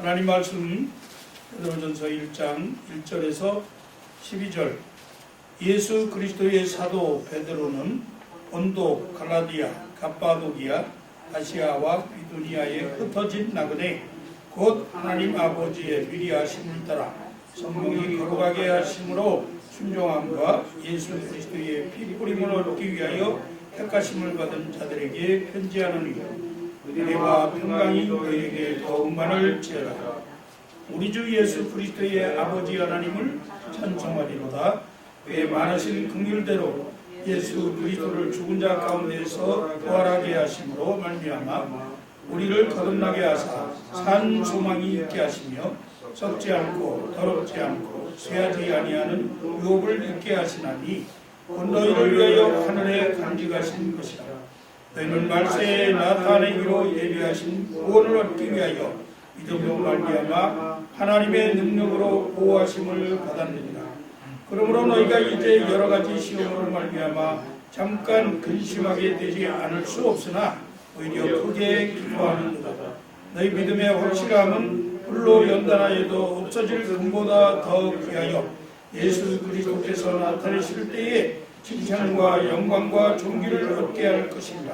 하나님 말씀 베드로전서 1장 1절에서 12절. 예수 그리스도의 사도 베드로는 본도, 갈라디아, 갑바도기아, 아시아와 비두니아에 흩어진 나그네 곧 하나님 아버지의 미리하심을 따라 성령이 거룩하게 하심으로 순종함과 예수 그리스도의 피 뿌림을 얻기 위하여 택하심을 받은 자들에게 편지하노니 은혜와 평강이 너희에게 더욱 많을지어다. 우리 주 예수 그리스도의 아버지 하나님을 찬송하리로다. 그의 많으신 긍휼대로 예수 그리스도를 죽은 자 가운데서 부활하게 하심으로 말미암아 우리를 거듭나게 하사 산 소망이 있게 하시며 썩지 않고 더럽지 않고 쇠하지 아니하는 유업을 있게 하시나니 곧 너희를 위하여 하늘에 간직하신 것이라. 너희는 말세에 나타내기로 예비하신 구원을 얻기 위하여 믿음으로 말미암아 하나님의 능력으로 보호하심을 받았느니라. 그러므로 너희가 이제 여러 가지 시험으로 말미암아 잠깐 근심하게 되지 않을 수 없으나 오히려 크게 기뻐하는도다. 너희 믿음의 확실함은 불로 연단하여도 없어질 금보다 더 귀하여 예수 그리스도께서 나타내실 때에 칭찬과 영광과 존귀를 얻게 할 것입니다.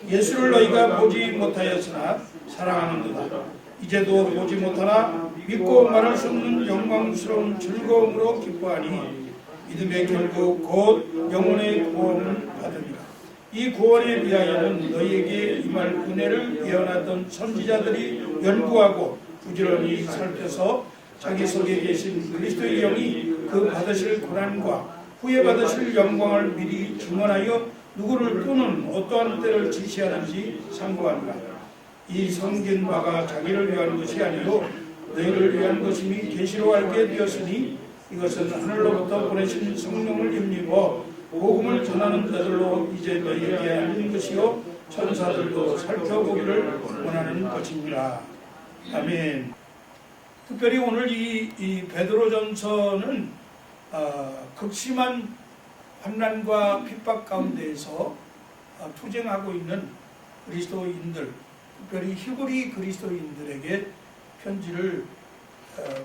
예수를 너희가 보지 못하였으나 사랑하는도다. 이제도 보지 못하나 믿고 말할 수 없는 영광스러운 즐거움으로 기뻐하니 믿음의 결국 곧 영혼의 구원을 받으리라. 이 구원에 비하여는 너희에게 임할 은혜를 예언하던 선지자들이 연구하고 부지런히 살펴서 자기 속에 계신 그리스도의 영이 그 받으실 고난과 후에 받으실 영광을 미리 증언하여 누구를 또는 어떠한 때를 지시하는지 상고하니라. 이 성긴 바가 자기를 위한 것이 아니요 너희를 위한 것임이 계시로 알게 되었으니 이것은 하늘로부터 보내신 성령을 힘입어 복음을 전하는 자들로 이제 너희에게 알린 것이요 천사들도 살펴보기를 원하는 것입니다. 아멘. 특별히 오늘 이 베드로전서는 극심한 환난과 핍박 가운데에서 투쟁하고 있는 그리스도인들, 특별히 히브리 그리스도인들에게 편지를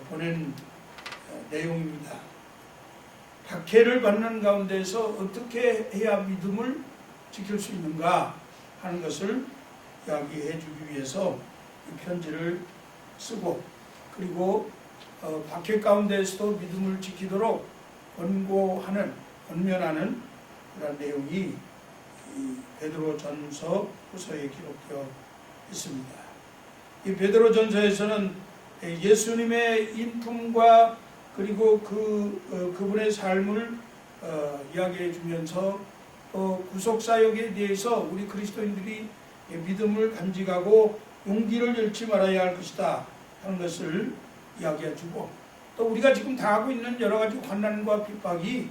보낸 내용입니다. 박해를 받는 가운데서 어떻게 해야 믿음을 지킬 수 있는가 하는 것을 이야기해 주기 위해서 이 편지를 쓰고, 그리고 박해 가운데에서도 믿음을 지키도록 권면하는 그런 내용이 이 베드로전서 후서에 기록되어 있습니다. 이 베드로전서에서는 예수님의 인품과 그리고 그분의 삶을 이야기해 주면서 또 구속사역에 대해서 우리 그리스도인들이 믿음을 간직하고 용기를 잃지 말아야 할 것이다 하는 것을 이야기해 주고, 또 우리가 지금 당하고 있는 여러 가지 환난과 핍박이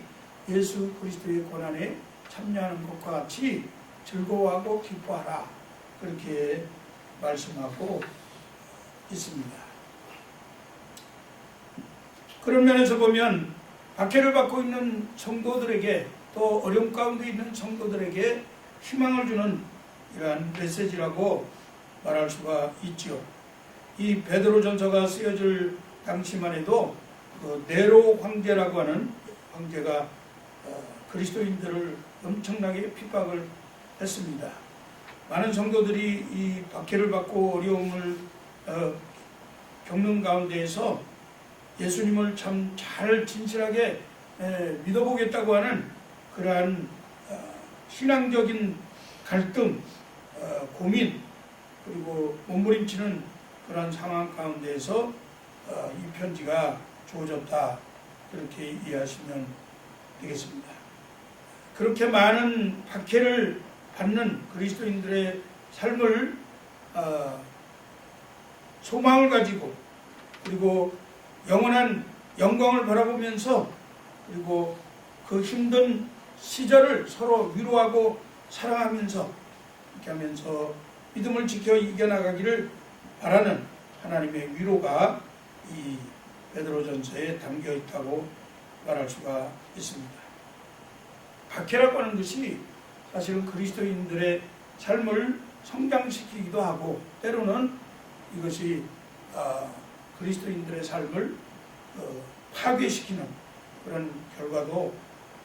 예수 그리스도의 고난에 참여하는 것과 같이 즐거워하고 기뻐하라, 그렇게 말씀하고 있습니다. 그런 면에서 보면 박해를 받고 있는 성도들에게, 또 어려움 가운데 있는 성도들에게 희망을 주는 이러한 메시지라고 말할 수가 있죠. 이 베드로전서가 쓰여질 당시만 해도 그 네로 황제라고 하는 황제가 그리스도인들을 엄청나게 핍박을 했습니다. 많은 성도들이 이 박해를 받고 어려움을 겪는 가운데에서 예수님을 참 잘 진실하게 믿어보겠다고 하는 그러한 신앙적인 갈등, 고민, 그리고 몸부림치는 그러한 상황 가운데에서 이 편지가 주어졌다, 그렇게 이해하시면 되겠습니다. 그렇게 많은 박해를 받는 그리스도인들의 삶을 소망을 가지고, 그리고 영원한 영광을 바라보면서, 그리고 그 힘든 시절을 서로 위로하고 사랑하면서 이렇게 하면서 믿음을 지켜 이겨나가기를 바라는 하나님의 위로가 이 베드로전서에 담겨 있다고 말할 수가 있습니다. 박해라고 하는 것이 사실은 그리스도인들의 삶을 성장시키기도 하고, 때로는 이것이 그리스도인들의 삶을 파괴시키는 그런 결과도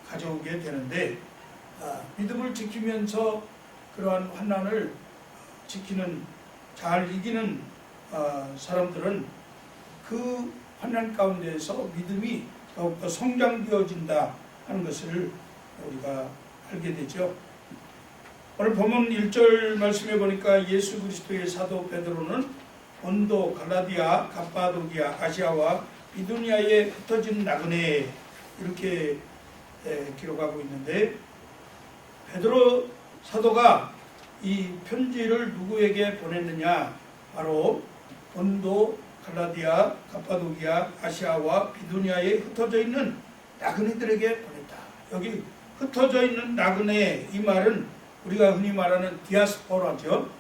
가져오게 되는데, 믿음을 지키면서 그러한 환난을 지키는, 잘 이기는 사람들은 그 환난 가운데에서 믿음이 더욱더 성장되어진다 하는 것을 우리가 알게 되죠. 오늘 본문 1절 말씀해 보니까 예수 그리스도의 사도 베드로는 본도, 갈라디아, 갑바도기아, 아시아와 비두니아에 흩어진 나그네, 이렇게 기록하고 있는데, 베드로 사도가 이 편지를 누구에게 보냈느냐? 바로 본도, 갈라디아, 갑바도기아, 아시아와 비두니아에 흩어져 있는 나그네들에게 보냈다. 여기 흩어져 있는 나그네, 이 말은 우리가 흔히 말하는 디아스포라죠.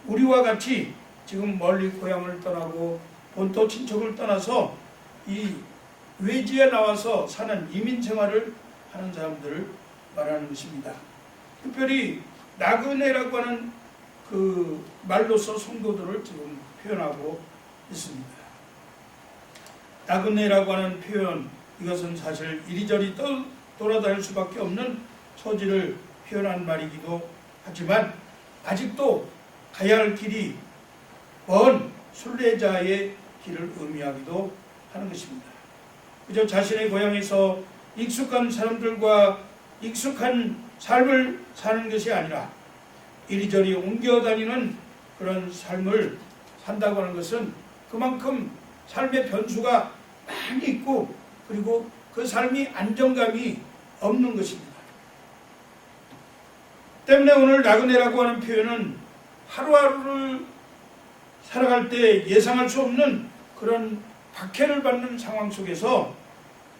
우리와 같이 지금 멀리 고향을 떠나고 본토 친척을 떠나서 이 외지에 나와서 사는 이민 생활을 하는 사람들을 말하는 것입니다. 특별히 나그네라고 하는 그 말로서 성도들을 지금 표현하고 있습니다. 나그네라고 하는 표현, 이것은 사실 이리저리 돌아다닐 수밖에 없는 처지를 표현한 말이기도 하지만, 아직도 가야 할 길이 먼 순례자의 길을 의미하기도 하는 것입니다. 그저 자신의 고향에서 익숙한 사람들과 익숙한 삶을 사는 것이 아니라 이리저리 옮겨다니는 그런 삶을 산다고 하는 것은 그만큼 삶의 변수가 많이 있고, 그리고 그 삶이 안정감이 없는 것입니다. 때문에 오늘 나그네라고 하는 표현은 하루하루를 살아갈 때 예상할 수 없는 그런 박해를 받는 상황 속에서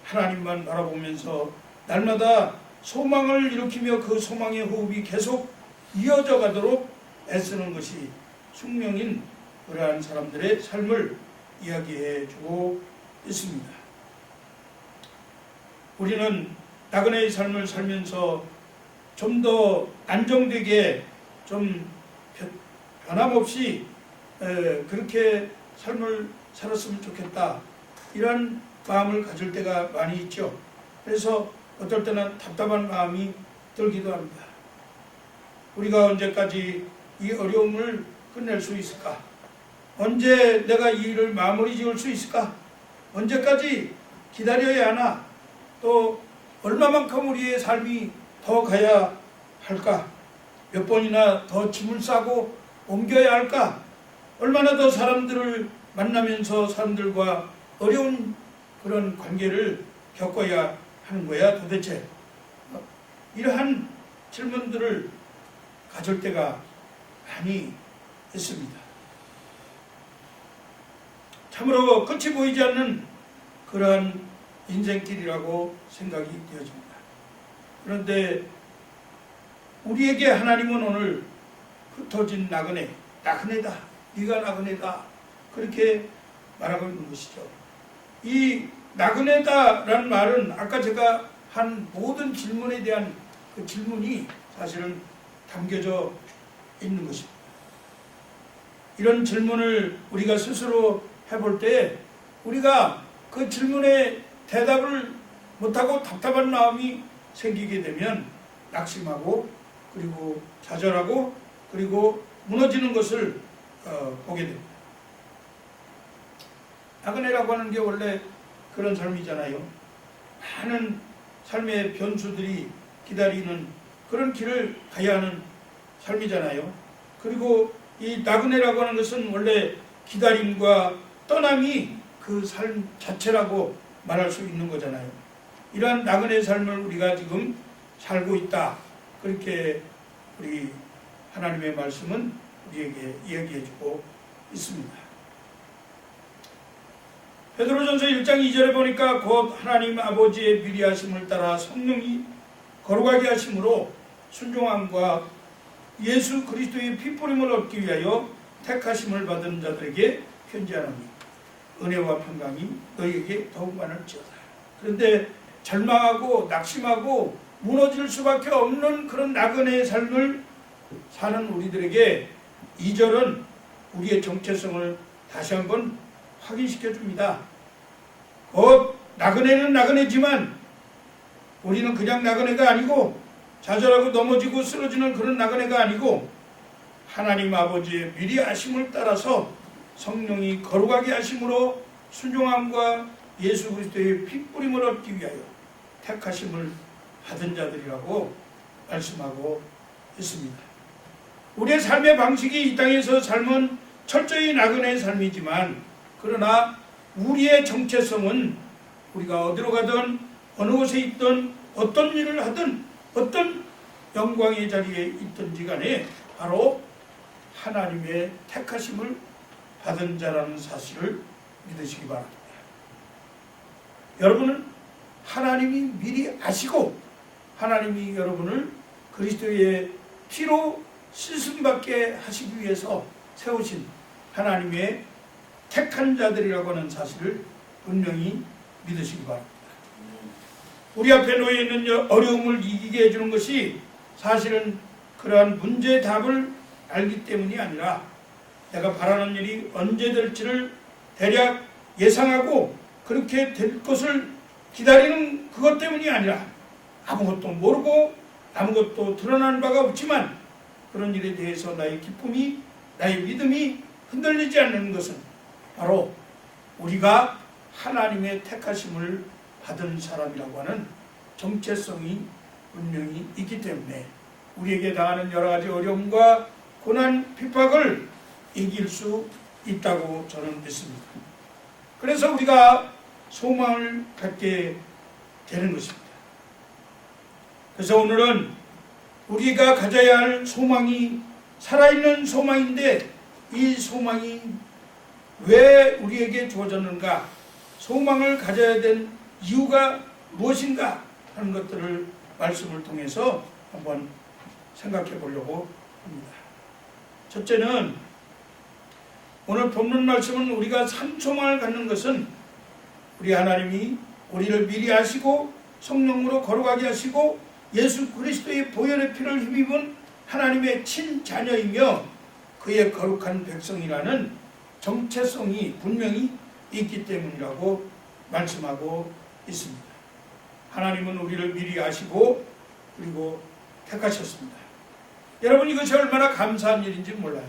하나님만 바라보면서 날마다 소망을 일으키며 그 소망의 호흡이 계속 이어져 가도록 애쓰는 것이 숙명인 그러한 사람들의 삶을 이야기해 주고 있습니다. 우리는 나그네의 삶을 살면서 좀 더 안정되게, 좀 변함없이 그렇게 삶을 살았으면 좋겠다, 이런 마음을 가질 때가 많이 있죠. 그래서 어떨 때는 답답한 마음이 들기도 합니다. 우리가 언제까지 이 어려움을 끝낼 수 있을까? 언제 내가 이 일을 마무리 지을 수 있을까? 언제까지 기다려야 하나? 또 얼마만큼 우리의 삶이 더 가야 할까? 몇 번이나 더 짐을 싸고 옮겨야 할까? 얼마나 더 사람들을 만나면서 사람들과 어려운 그런 관계를 겪어야 하는 거야 도대체? 이러한 질문들을 가질 때가 많이 있습니다. 참으로 끝이 보이지 않는 그러한 인생길이라고 생각이 되어집니다. 그런데 우리에게 하나님은 오늘 흩어진 나그네다, 네가 나그네다, 그렇게 말하고 있는 것이죠. 이 나그네다라는 말은 아까 제가 한 모든 질문에 대한 그 질문이 사실은 담겨져 있는 것입니다. 이런 질문을 우리가 스스로 해볼 때 우리가 그 질문에 대답을 못하고 답답한 마음이 생기게 되면 낙심하고, 그리고 좌절하고, 그리고 무너지는 것을 보게 됩니다. 나그네라고 하는 게 원래 그런 삶이잖아요. 많은 삶의 변수들이 기다리는 그런 길을 가야 하는 삶이잖아요. 그리고 이 나그네라고 하는 것은 원래 기다림과 떠남이 그 삶 자체라고 말할 수 있는 거잖아요. 이러한 나그네 삶을 우리가 지금 살고 있다, 그렇게 우리 하나님의 말씀은 우리에게 이야기해주고 있습니다. 베드로전서 1장 2절에 보니까 곧 하나님 아버지의 미리하심을 따라 성령이 거룩하게 하심으로 순종함과 예수 그리스도의 피뿌림을 얻기 위하여 택하심을 받은 자들에게 편지하노니 은혜와 평강이 너희에게 더욱 많을지어다. 그런데 절망하고 낙심하고 무너질 수밖에 없는 그런 나그네의 삶을 사는 우리들에게 2절은 우리의 정체성을 다시 한번 확인시켜 줍니다. 곧 나그네는 나그네지만 우리는 그냥 나그네가 아니고 좌절하고 넘어지고 쓰러지는 그런 나그네가 아니고 하나님 아버지의 미리 아심을 따라서 성령이 거룩하게 하심으로 순종함과 예수 그리스도의 핏부림을 얻기 위하여 택하심을 받은 자들이라고 말씀하고 있습니다. 우리의 삶의 방식이 이 땅에서 삶은 철저히 나그네의 삶이지만 그러나 우리의 정체성은 우리가 어디로 가든 어느 곳에 있든 어떤 일을 하든 어떤 영광의 자리에 있든지 간에 바로 하나님의 택하심을 받은 자라는 사실을 믿으시기 바랍니다. 여러분은 하나님이 미리 아시고 하나님이 여러분을 그리스도의 피로 씻음받게 하시기 위해서 세우신 하나님의 택한 자들이라고 하는 사실을 분명히 믿으시기 바랍니다. 우리 앞에 놓여 있는 어려움을 이기게 해주는 것이 사실은 그러한 문제의 답을 알기 때문이 아니라 내가 바라는 일이 언제 될지를 대략 예상하고 그렇게 될 것을 기다리는 그것 때문이 아니라 아무것도 모르고 아무것도 드러난 바가 없지만 그런 일에 대해서 나의 기쁨이 나의 믿음이 흔들리지 않는 것은 바로 우리가 하나님의 택하심을 받은 사람이라고 하는 정체성이 분명히 있기 때문에 우리에게 당하는 여러 가지 어려움과 고난, 핍박을 이길 수 있다고 저는 믿습니다. 그래서 우리가 소망을 갖게 되는 것입니다. 그래서 오늘은 우리가 가져야 할 소망이 살아있는 소망인데 이 소망이 왜 우리에게 주어졌는가, 소망을 가져야 된 이유가 무엇인가 하는 것들을 말씀을 통해서 한번 생각해 보려고 합니다. 첫째는 오늘 본문 말씀은 우리가 산 소망을 갖는 것은 우리 하나님이 우리를 미리 아시고 성령으로 거룩하게 하시고 예수 그리스도의 보혈의 피를 힘입은 하나님의 친자녀이며 그의 거룩한 백성이라는 정체성이 분명히 있기 때문이라고 말씀하고 있습니다. 하나님은 우리를 미리 아시고 그리고 택하셨습니다. 여러분 이것이 얼마나 감사한 일인지 몰라요.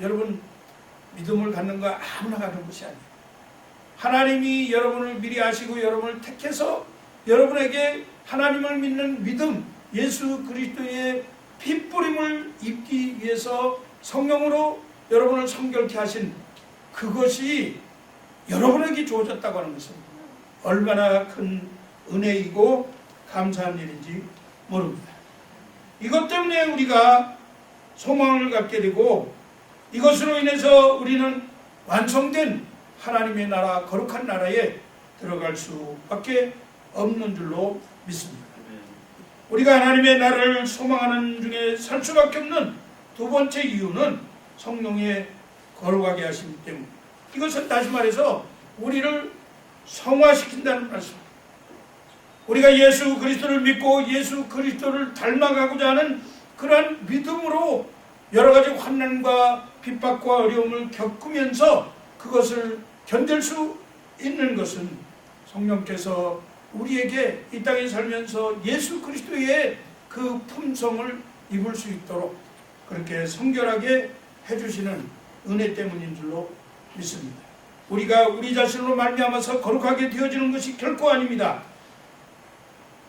여러분 믿음을 갖는 거 아무나 갖는 것이 아니에요. 하나님이 여러분을 미리 아시고 여러분을 택해서 여러분에게 하나님을 믿는 믿음, 예수 그리스도의 핏부림을 입기 위해서 성령으로 여러분을 성결케 하신 그것이 여러분에게 주어졌다고 하는 것은 얼마나 큰 은혜이고 감사한 일인지 모릅니다. 이것 때문에 우리가 소망을 갖게 되고 이것으로 인해서 우리는 완성된 하나님의 나라, 거룩한 나라에 들어갈 수밖에 없는 줄로 믿습니다. 우리가 하나님의 나라를 소망하는 중에 살 수밖에 없는 두 번째 이유는 성령의 거룩하게 하심 때문에, 이것은 다시 말해서 우리를 성화시킨다는 말씀. 우리가 예수 그리스도를 믿고 예수 그리스도를 닮아가고자 하는 그러한 믿음으로 여러 가지 환난과 핍박과 어려움을 겪으면서 그것을 견딜 수 있는 것은 성령께서 우리에게 이 땅에 살면서 예수 그리스도의 그 품성을 입을 수 있도록 그렇게 성결하게 해주시는 은혜 때문인 줄로 믿습니다. 우리가 우리 자신으로 말미암아서 거룩하게 되어지는 것이 결코 아닙니다.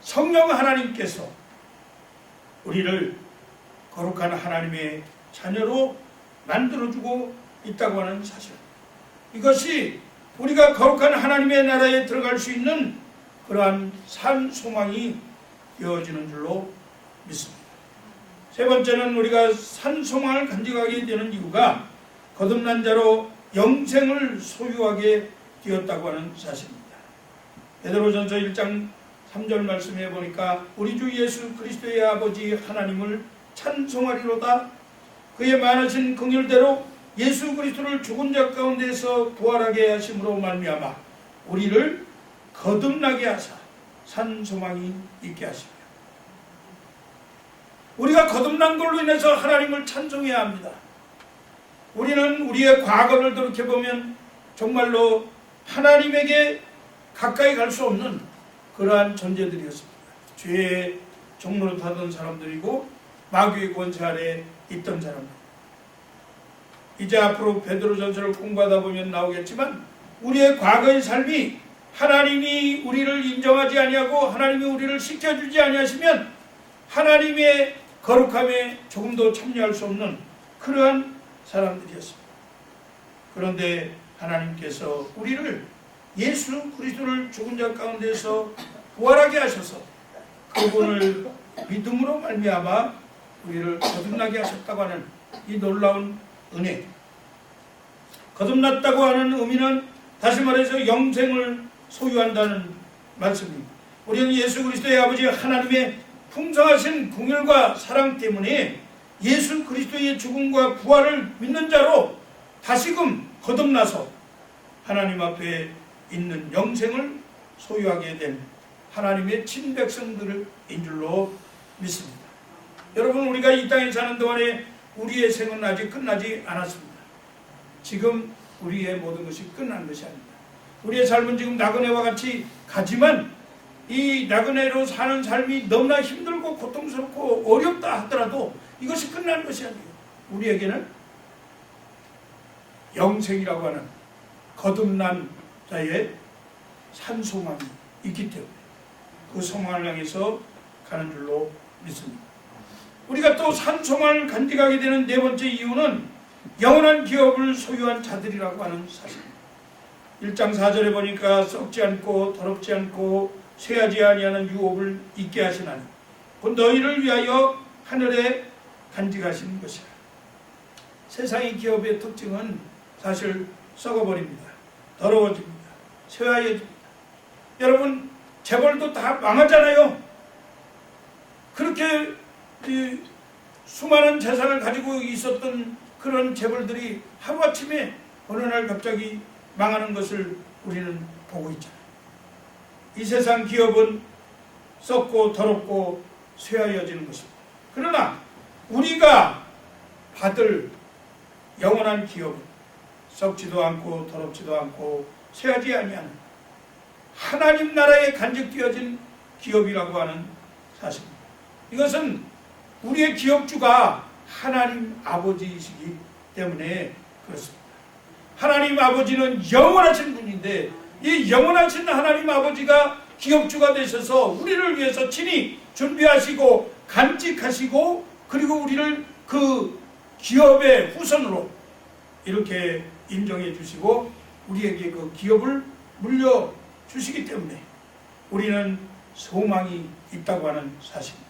성령 하나님께서 우리를 거룩한 하나님의 자녀로 만들어주고 있다고 하는 사실, 이것이 우리가 거룩한 하나님의 나라에 들어갈 수 있는 그러한 산 소망이 되어지는 줄로 믿습니다. 세 번째는 우리가 산 소망을 간직하게 되는 이유가 거듭난 자로 영생을 소유하게 되었다고 하는 사실입니다. 베드로전서 1장 3절 말씀에 보니까 우리 주 예수 그리스도의 아버지 하나님을 찬송하리로다. 그의 많으신 긍휼대로 예수 그리스도를 죽은 자 가운데서 부활하게 하심으로 말미암아 우리를 거듭나게 하사 산 소망이 있게 하시며, 우리가 거듭난 걸로 인해서 하나님을 찬송해야 합니다. 우리는 우리의 과거를 돌이켜보면 정말로 하나님에게 가까이 갈 수 없는 그러한 존재들이었습니다. 죄의 종노릇하던 사람들이고 마귀의 권세 아래 있던 사람들. 이제 앞으로 베드로전서를 공부하다 보면 나오겠지만 우리의 과거의 삶이 하나님이 우리를 인정하지 아니하고 하나님이 우리를 지켜주지 아니하시면 하나님의 거룩함에 조금도 참여할 수 없는 그러한 사람들이었습니다. 그런데 하나님께서 우리를 예수 그리스도를 죽은 자 가운데서 부활하게 하셔서 그분을 믿음으로 말미암아 우리를 거듭나게 하셨다고 하는 이 놀라운 은혜. 거듭났다고 하는 의미는 다시 말해서 영생을 소유한다는 말씀입니다. 우리는 예수 그리스도의 아버지 하나님의 풍성하신 긍휼과 사랑 때문에 예수 그리스도의 죽음과 부활을 믿는 자로 다시금 거듭나서 하나님 앞에 있는 영생을 소유하게 된 하나님의 친백성들인 줄로 믿습니다. 여러분, 우리가 이 땅에 사는 동안에 우리의 생은 아직 끝나지 않았습니다. 지금 우리의 모든 것이 끝난 것이 아닙니다. 우리의 삶은 지금 나그네와 같이 가지만 이 나그네로 사는 삶이 너무나 힘들고 고통스럽고 어렵다 하더라도 이것이 끝난 것이 아니에요. 우리에게는 영생이라고 하는 거듭난 자의 산소망이 있기 때문에 그 소망을 향해서 가는 줄로 믿습니다. 우리가 또 산소망을 간직하게 되는 네 번째 이유는 영원한 기업을 소유한 자들이라고 하는 사실입니다. 1장 4절에 보니까 썩지 않고 더럽지 않고 쇠하지 아니하는 유업을 있게 하시나니 곧 너희를 위하여 하늘에 간직하신 것이라. 세상의 기업의 특징은 사실 썩어버립니다. 더러워집니다. 쇠하여집니다. 여러분, 재벌도 다 망하잖아요. 그렇게 수많은 재산을 가지고 있었던 그런 재벌들이 하루아침에 어느 날 갑자기 망하는 것을 우리는 보고 있잖아요. 이 세상 기업은 썩고 더럽고 쇠하여지는 것입니다. 그러나 우리가 받을 영원한 기업은 썩지도 않고 더럽지도 않고 쇠하지 아니하는 하나님 나라에 간직되어진 기업이라고 하는 사실입니다. 이것은 우리의 기업주가 하나님 아버지이시기 때문에 그렇습니다. 하나님 아버지는 영원하신 분인데 이 영원하신 하나님 아버지가 기업주가 되셔서 우리를 위해서 친히 준비하시고 간직하시고 그리고 우리를 그 기업의 후손으로 이렇게 인정해 주시고 우리에게 그 기업을 물려주시기 때문에 우리는 소망이 있다고 하는 사실입니다.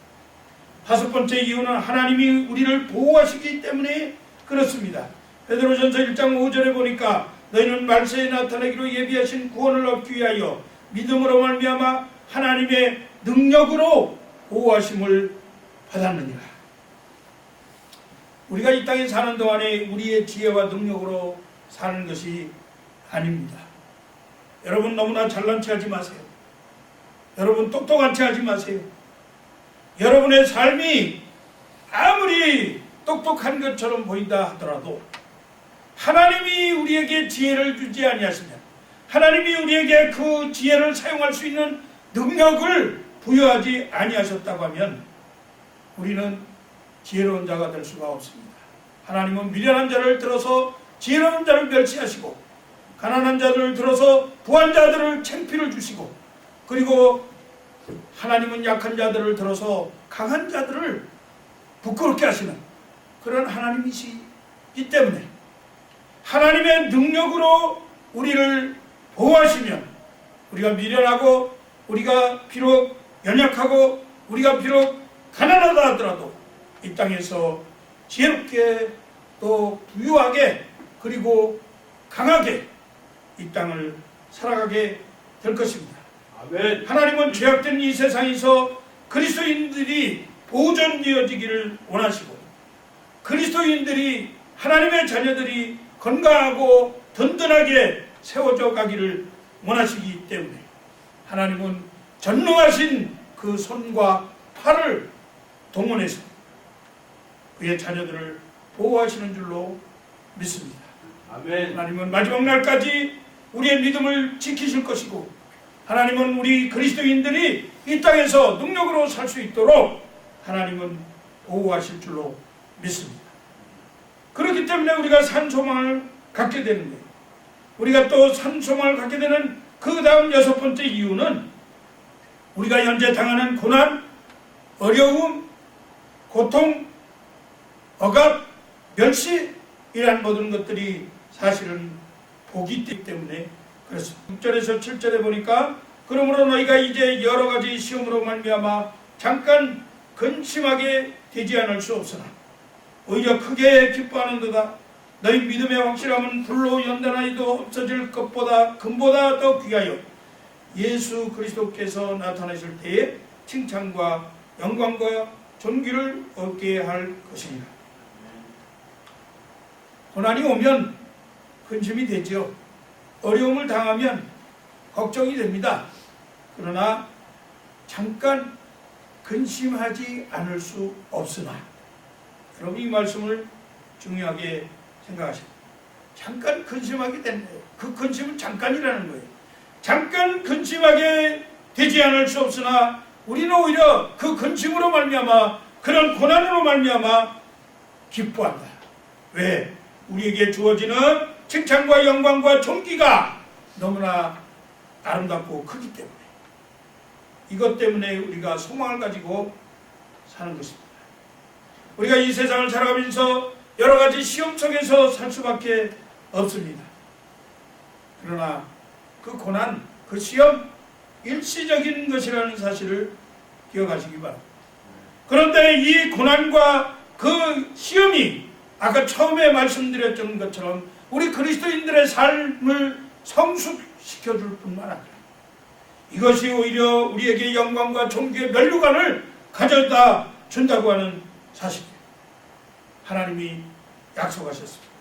다섯 번째 이유는 하나님이 우리를 보호하시기 때문에 그렇습니다. 베드로전서 1장 5절에 보니까 너희는 말세에 나타나기로 예비하신 구원을 얻기 위하여 믿음으로 말미암아 하나님의 능력으로 보호하심을 받았느니라. 우리가 이 땅에 사는 동안에 우리의 지혜와 능력으로 사는 것이 아닙니다. 여러분, 너무나 잘난 체 하지 마세요. 여러분, 똑똑한 체 하지 마세요. 여러분의 삶이 아무리 똑똑한 것처럼 보인다 하더라도 하나님이 우리에게 지혜를 주지 아니하시면 하나님이 우리에게 그 지혜를 사용할 수 있는 능력을 부여하지 아니하셨다고 하면 우리는 지혜로운 자가 될 수가 없습니다. 하나님은 미련한 자를 들어서 지혜로운 자를 멸시하시고 가난한 자들을 들어서 부한 자들을 창피를 주시고 그리고 하나님은 약한 자들을 들어서 강한 자들을 부끄럽게 하시는 그런 하나님이시기 때문에 하나님의 능력으로 우리를 보호하시면 우리가 미련하고 우리가 비록 연약하고 우리가 비록 가난하다 하더라도 이 땅에서 지혜롭게 또 부유하게 그리고 강하게 이 땅을 살아가게 될 것입니다. 아멘. 하나님은 죄악된 이 세상에서 그리스도인들이 보존되어지기를 원하시고 그리스도인들이 하나님의 자녀들이 건강하고 든든하게 세워져 가기를 원하시기 때문에 하나님은 전능하신 그 손과 팔을 동원해서 그의 자녀들을 보호하시는 줄로 믿습니다. 아멘. 하나님은 마지막 날까지 우리의 믿음을 지키실 것이고, 하나님은 우리 그리스도인들이 이 땅에서 능력으로 살 수 있도록 하나님은 보호하실 줄로 믿습니다. 그렇기 때문에 우리가 산소망을 갖게 되는 거예요. 우리가 또 산소망을 갖게 되는 그 다음 6번째 이유는 우리가 현재 당하는 고난, 어려움, 고통, 억압, 멸시 이러한 모든 것들이 사실은 복이 있기 때문에 그렇습니다. 6절에서 7절에 보니까 그러므로 너희가 이제 여러 가지 시험으로 말미암아 잠깐 근심하게 되지 않을 수 없으나 오히려 크게 기뻐하는도다. 너희 믿음의 확실함은 불로 연단하여도 없어질 것보다 금보다 더 귀하여 예수 그리스도께서 나타나실 때에 칭찬과 영광과 존귀를 얻게 할 것입니다. 고난이 오면 근심이 되죠. 어려움을 당하면 걱정이 됩니다. 그러나 잠깐 근심하지 않을 수 없으나, 여러분 이 말씀을 중요하게 생각하십시오. 잠깐 근심하게 되는 거예요. 그 근심은 잠깐이라는 거예요. 잠깐 근심하게 되지 않을 수 없으나 우리는 오히려 그 근심으로 말미암아, 그런 고난으로 말미암아 기뻐한다. 왜? 우리에게 주어지는 칭찬과 영광과 존귀가 너무나 아름답고 크기 때문에, 이것 때문에 우리가 소망을 가지고 사는 것입니다. 우리가 이 세상을 살아가면서 여러 가지 시험 속에서 살 수밖에 없습니다. 그러나 그 고난, 그 시험 일시적인 것이라는 사실을 기억하시기 바랍니다. 그런데 이 고난과 그 시험이 아까 처음에 말씀드렸던 것처럼 우리 그리스도인들의 삶을 성숙시켜줄 뿐만 아니라 이것이 오히려 우리에게 영광과 존귀의 면류관을 가져다 준다고 하는 사실이에요. 하나님이 약속하셨습니다.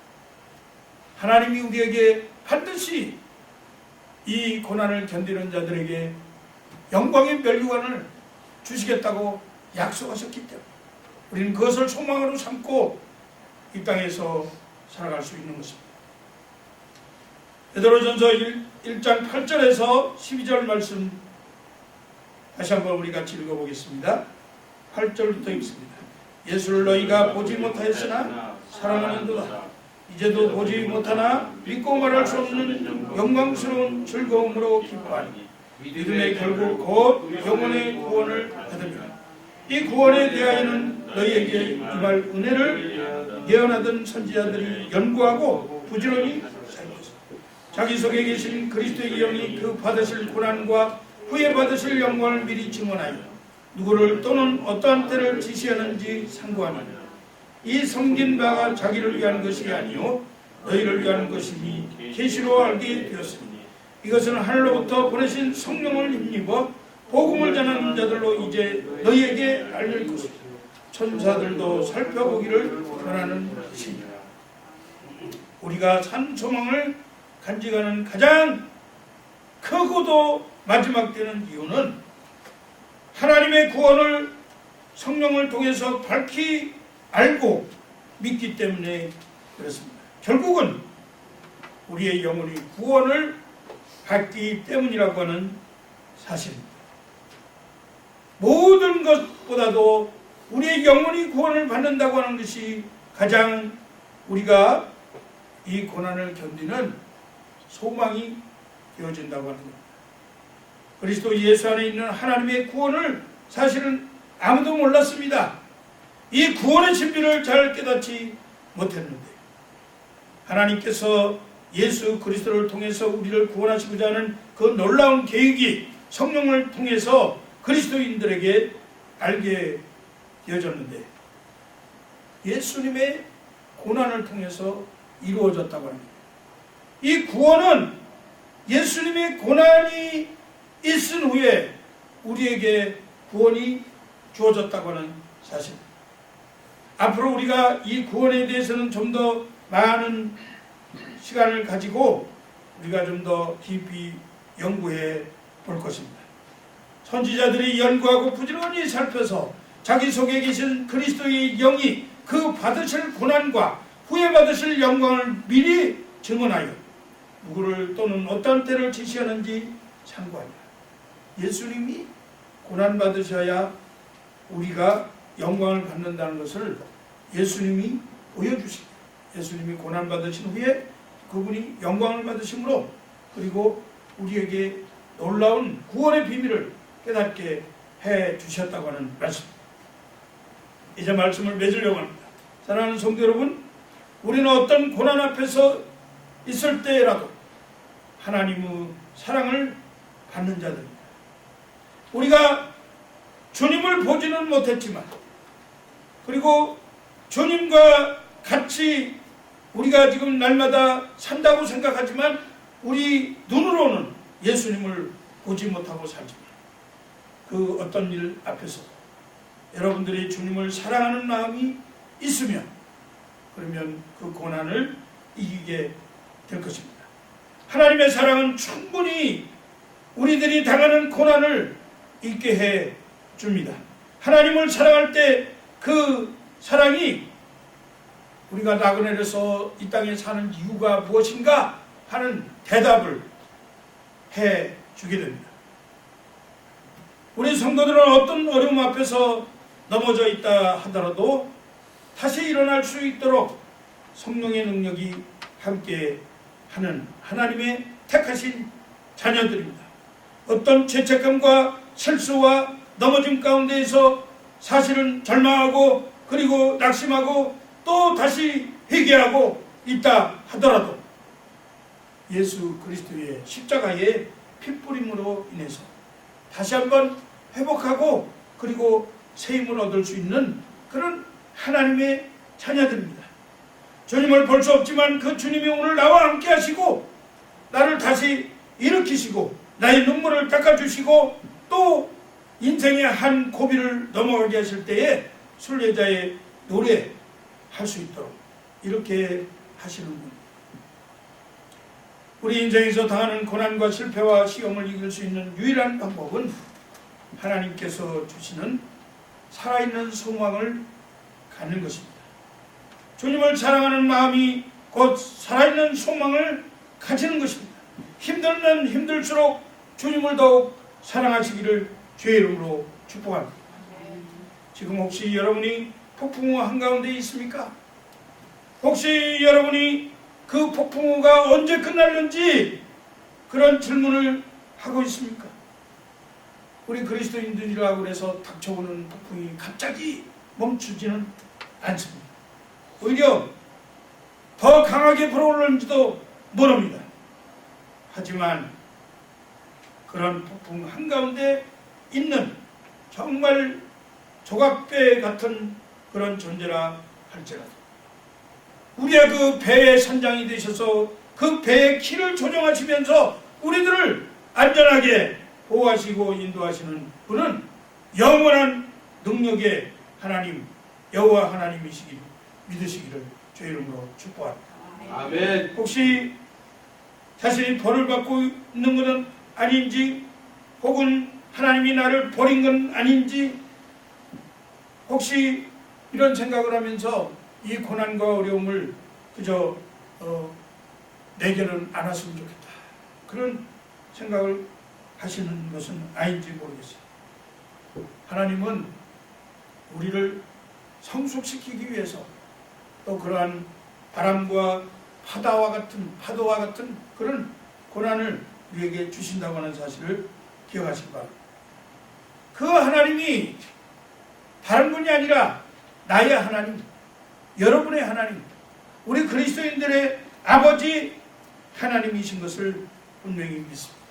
하나님이 우리에게 반드시 이 고난을 견디는 자들에게 영광의 면류관을 주시겠다고 약속하셨기 때문에 우리는 그것을 소망으로 삼고 이 땅에서 살아갈 수 있는 것입니다. 베드로전서 1장 8절에서 12절 말씀 다시 한번 우리 같이 읽어보겠습니다. 8절부터 읽습니다. 예수를 너희가 보지 못하였으나 사랑하는도다. 이제도 보지 못하나 믿고 말할 수 없는 영광스러운 즐거움으로 기뻐하니 믿음의 결국 곧 영혼의 구원을 받으리라. 이 구원에 대하여는 너희에게 임할 은혜를 예언하던 선지자들이 연구하고 부지런히 살폈다. 자기 속에 계신 그리스도의 영이 그 받으실 고난과 후에 받으실 영광을 미리 증언하여 누구를 또는 어떠한 때를 지시하는지 상고하느니라. 이 섬긴 바가 자기를 위한 것이 아니요 너희를 위한 것이니 계시로 알게 되었으니 이것은 하늘로부터 보내신 성령을 힘입어 복음을 전하는 자들로 이제 너희에게 알릴 것이다. 천사들도 살펴보기를 원하는 것이니라. 우리가 산 소망을 간직하는 가장 크고도 마지막 되는 이유는 하나님의 구원을 성령을 통해서 밝히 알고 믿기 때문에 그렇습니다. 결국은 우리의 영혼이 구원을 받기 때문이라고 하는 사실입니다. 모든 것보다도 우리의 영혼이 구원을 받는다고 하는 것이 가장 우리가 이 고난을 견디는 소망이 되어진다고 하는 겁니다. 그리스도 예수 안에 있는 하나님의 구원을 사실은 아무도 몰랐습니다. 이 구원의 진리를 잘 깨닫지 못했는데 하나님께서 예수 그리스도를 통해서 우리를 구원하시고자 하는 그 놀라운 계획이 성령을 통해서 그리스도인들에게 알게 되어졌는데 예수님의 고난을 통해서 이루어졌다고 합니다. 이 구원은 예수님의 고난이 있은 후에 우리에게 구원이 주어졌다고 하는 사실입니다. 앞으로 우리가 이 구원에 대해서는 좀 더 많은 시간을 가지고 우리가 좀 더 깊이 연구해 볼 것입니다. 선지자들이 연구하고 부지런히 살펴서 자기 속에 계신 그리스도의 영이 그 받으실 고난과 후에 받으실 영광을 미리 증언하여 누구를 또는 어떤 때를 지시하는지 참고하니라. 예수님이 고난받으셔야 우리가 영광을 받는다는 것을 예수님이 보여주십니다. 예수님이 고난받으신 후에 그분이 영광을 받으심으로 그리고 우리에게 놀라운 구원의 비밀을 깨닫게 해 주셨다고 하는 말씀입니다. 이제 말씀을 맺으려고 합니다. 사랑하는 성도 여러분, 우리는 어떤 고난 앞에서 있을 때라도 하나님의 사랑을 받는 자들입니다. 우리가 주님을 보지는 못했지만 그리고 주님과 같이 우리가 지금 날마다 산다고 생각하지만 우리 눈으로는 예수님을 보지 못하고 살지만 그 어떤 일 앞에서 여러분들이 주님을 사랑하는 마음이 있으면 그러면 그 고난을 이기게 될 것입니다. 하나님의 사랑은 충분히 우리들이 당하는 고난을 잊게 해 줍니다. 하나님을 사랑할 때 그 사랑이 우리가 나그네로서 이 땅에 사는 이유가 무엇인가 하는 대답을 해 주게 됩니다. 우리 성도들은 어떤 어려움 앞에서 넘어져 있다 하더라도 다시 일어날 수 있도록 성령의 능력이 함께 하는 하나님의 택하신 자녀들입니다. 어떤 죄책감과 실수와 넘어짐 가운데에서 사실은 절망하고 그리고 낙심하고 또 다시 회개하고 있다 하더라도 예수 그리스도의 십자가의 핏뿌림으로 인해서 다시 한번 회복하고 그리고 새 힘을 얻을 수 있는 그런 하나님의 자녀들입니다. 주님을 볼 수 없지만 그 주님이 오늘 나와 함께 하시고 나를 다시 일으키시고 나의 눈물을 닦아주시고 또 인생의 한 고비를 넘어가게 하실 때에 순례자의 노래 할 수 있도록 이렇게 하시는 분. 우리 인생에서 당하는 고난과 실패와 시험을 이길 수 있는 유일한 방법은 하나님께서 주시는 살아있는 소망을 갖는 것입니다. 주님을 사랑하는 마음이 곧 살아있는 소망을 가지는 것입니다. 힘들면 힘들수록 주님을 더욱 사랑하시기를 주의 이름으로 축복합니다. 지금 혹시 여러분이 폭풍우 한가운데 있습니까? 혹시 여러분이 그 폭풍우가 언제 끝날는지 그런 질문을 하고 있습니까? 우리 그리스도인들이라고 해서 닥쳐오는 폭풍이 갑자기 멈추지는 않습니다. 오히려 더 강하게 불어올는지도 모릅니다. 하지만 그런 폭풍 한가운데 있는 정말 조각배 같은 그런 존재라 할지라도 우리가 그 배의 선장이 되셔서 그 배의 키를 조정하시면서 우리들을 안전하게 보호하시고 인도하시는 분은 영원한 능력의 하나님 여호와 하나님이시기를 믿으시기를 주의 이름으로 축복합니다. 아멘. 혹시 자신이 벌을 받고 있는 것은 아닌지 혹은 하나님이 나를 버린 건 아닌지 혹시 이런 생각을 하면서 이 고난과 어려움을 그저 내게는 안 왔으면 좋겠다 그런 생각을 하시는 것은 아닌지 모르겠어요. 하나님은 우리를 성숙시키기 위해서 또 그러한 바람과 파도와 같은 그런 고난을 우리에게 주신다고 하는 사실을 기억하시기 바랍니다. 그 하나님이 다른 분이 아니라 나의 하나님, 여러분의 하나님, 우리 그리스도인들의 아버지 하나님이신 것을 분명히 믿습니다.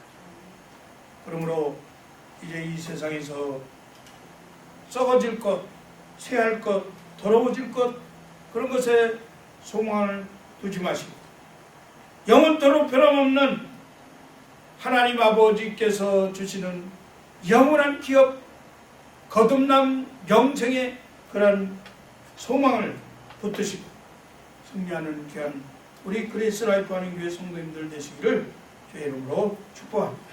그러므로 이제 이 세상에서 썩어질 것, 쇠할 것, 더러워질 것 그런 것에 소망을 두지 마시고 영원토록 변함없는 하나님 아버지께서 주시는 영원한 기업, 거듭남 영생의 그런 소망을 붙드시고 승리하는 귀한 우리 그레이스 라이프 하는 교회 성도님들 되시기를 주의 이름으로 축복합니다.